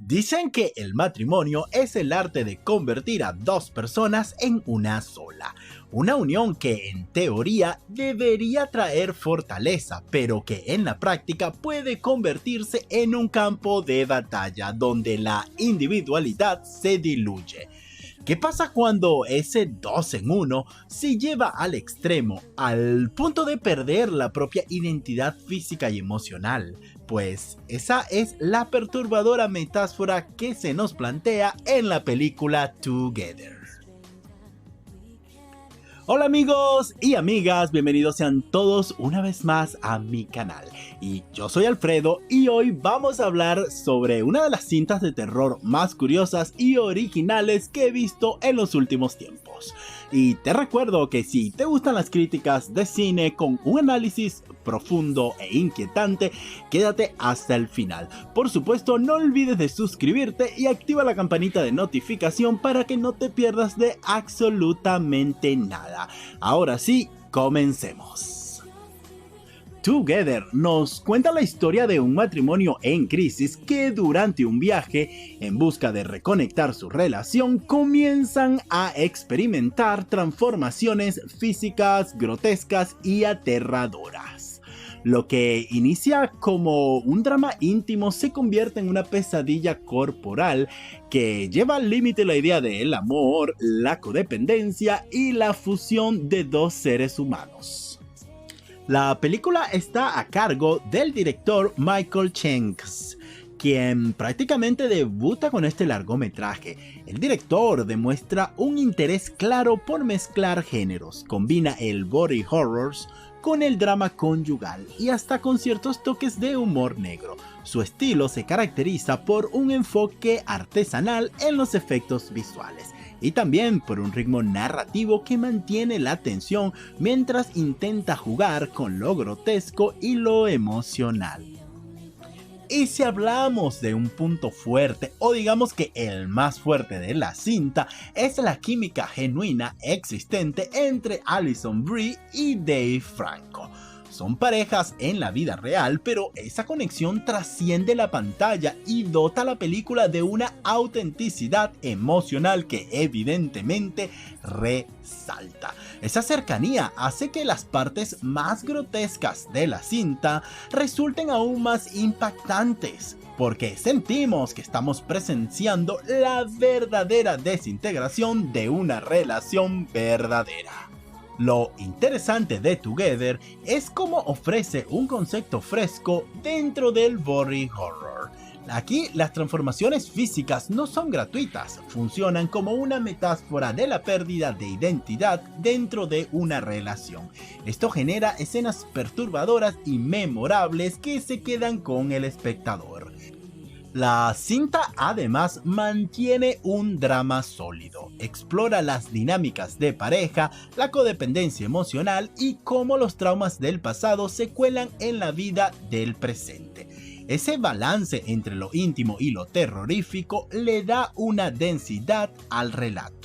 Dicen que el matrimonio es el arte de convertir a dos personas en una sola. Una unión que en teoría debería traer fortaleza, pero que en la práctica puede convertirse en un campo de batalla donde la individualidad se diluye. ¿Qué pasa cuando ese dos en uno se lleva al extremo, al punto de perder la propia identidad física y emocional? Pues esa es la perturbadora metáfora que se nos plantea en la película Together. Hola amigos y amigas, bienvenidos sean todos una vez más a mi canal. Y yo soy Alfredo y hoy vamos a hablar sobre una de las cintas de terror más curiosas y originales que he visto en los últimos tiempos. Y te recuerdo que si te gustan las críticas de cine con un análisis profundo e inquietante, quédate hasta el final. Por supuesto, no olvides de suscribirte y activa la campanita de notificación para que no te pierdas de absolutamente nada. Ahora sí, comencemos. Together nos cuenta la historia de un matrimonio en crisis que durante un viaje, en busca de reconectar su relación, comienzan a experimentar transformaciones físicas, grotescas y aterradoras. Lo que inicia como un drama íntimo se convierte en una pesadilla corporal que lleva al límite la idea del amor, la codependencia y la fusión de dos seres humanos. La película está a cargo del director Michael Shanks, quien prácticamente debuta con este largometraje. El director demuestra un interés claro por mezclar géneros, combina el body horrors con el drama conyugal y hasta con ciertos toques de humor negro. Su estilo se caracteriza por un enfoque artesanal en los efectos visuales y también por un ritmo narrativo que mantiene la atención mientras intenta jugar con lo grotesco y lo emocional. Y si hablamos de un punto fuerte, o digamos que el más fuerte de la cinta, es la química genuina existente entre Alison Brie y Dave Franco. Son parejas en la vida real, pero esa conexión trasciende la pantalla y dota a la película de una autenticidad emocional que evidentemente resalta. Esa cercanía hace que las partes más grotescas de la cinta resulten aún más impactantes, porque sentimos que estamos presenciando la verdadera desintegración de una relación verdadera. Lo interesante de Together es cómo ofrece un concepto fresco dentro del body horror. Aquí las transformaciones físicas no son gratuitas, funcionan como una metáfora de la pérdida de identidad dentro de una relación. Esto genera escenas perturbadoras y memorables que se quedan con el espectador. La cinta además mantiene un drama sólido, explora las dinámicas de pareja, la codependencia emocional y cómo los traumas del pasado se cuelan en la vida del presente. Ese balance entre lo íntimo y lo terrorífico le da una densidad al relato.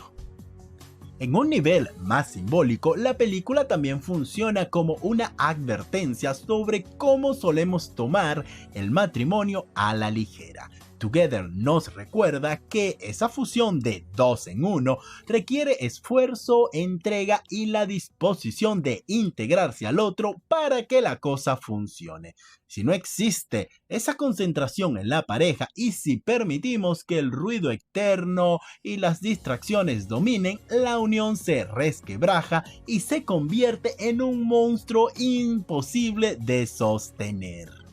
En un nivel más simbólico, la película también funciona como una advertencia sobre cómo solemos tomar el matrimonio a la ligera. Together nos recuerda que esa fusión de dos en uno requiere esfuerzo, entrega y la disposición de integrarse al otro para que la cosa funcione. Si no existe esa concentración en la pareja y si permitimos que el ruido externo y las distracciones dominen, la unión se resquebraja y se convierte en un monstruo imposible de sostener.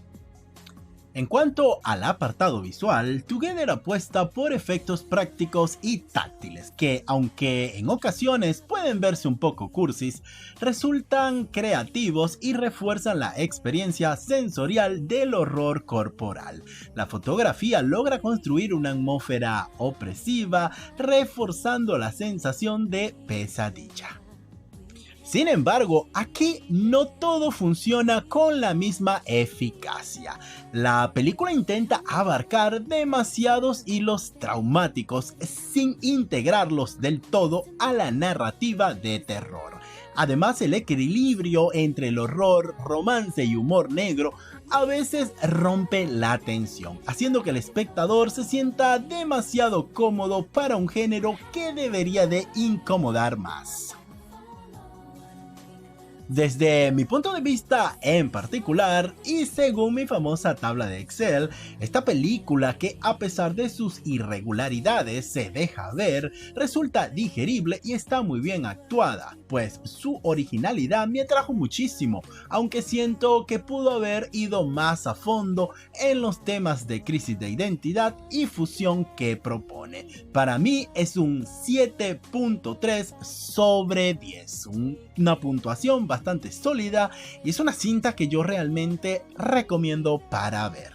En cuanto al apartado visual, Together apuesta por efectos prácticos y táctiles que, aunque en ocasiones pueden verse un poco cursis, resultan creativos y refuerzan la experiencia sensorial del horror corporal. La fotografía logra construir una atmósfera opresiva, reforzando la sensación de pesadilla. Sin embargo, aquí no todo funciona con la misma eficacia. La película intenta abarcar demasiados hilos traumáticos sin integrarlos del todo a la narrativa de terror. Además, el equilibrio entre el horror, romance y humor negro a veces rompe la tensión, haciendo que el espectador se sienta demasiado cómodo para un género que debería de incomodar más. Desde mi punto de vista en particular, y según mi famosa tabla de Excel, esta película, que a pesar de sus irregularidades se deja ver, resulta digerible y está muy bien actuada, pues su originalidad me atrajo muchísimo, aunque siento que pudo haber ido más a fondo en los temas de crisis de identidad y fusión que propone. Para mí es un 7.3 sobre 10, una puntuación bastante sólida, y es una cinta que yo realmente recomiendo para ver.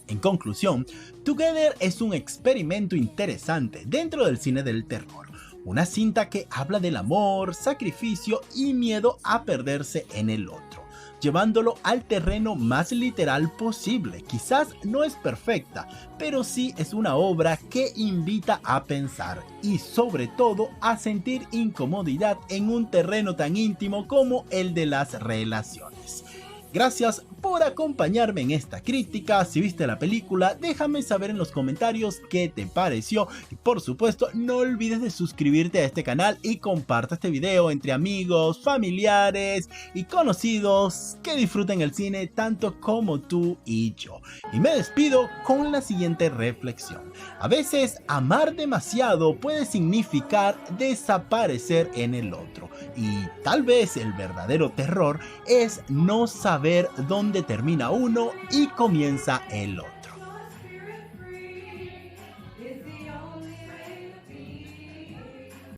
En conclusión, Together es un experimento interesante dentro del cine del terror. Una cinta que habla del amor, sacrificio y miedo a perderse en el otro, llevándolo al terreno más literal posible. Quizás no es perfecta, pero sí es una obra que invita a pensar y sobre todo a sentir incomodidad en un terreno tan íntimo como el de las relaciones. Gracias por acompañarme en esta crítica. Si viste la película, déjame saber en los comentarios qué te pareció, y por supuesto no olvides de suscribirte a este canal y comparte este video entre amigos, familiares y conocidos que disfruten el cine tanto como tú y yo. Y me despido con la siguiente reflexión: a veces amar demasiado puede significar desaparecer en el otro, y tal vez el verdadero terror es no saber dónde termina uno y comienza el otro.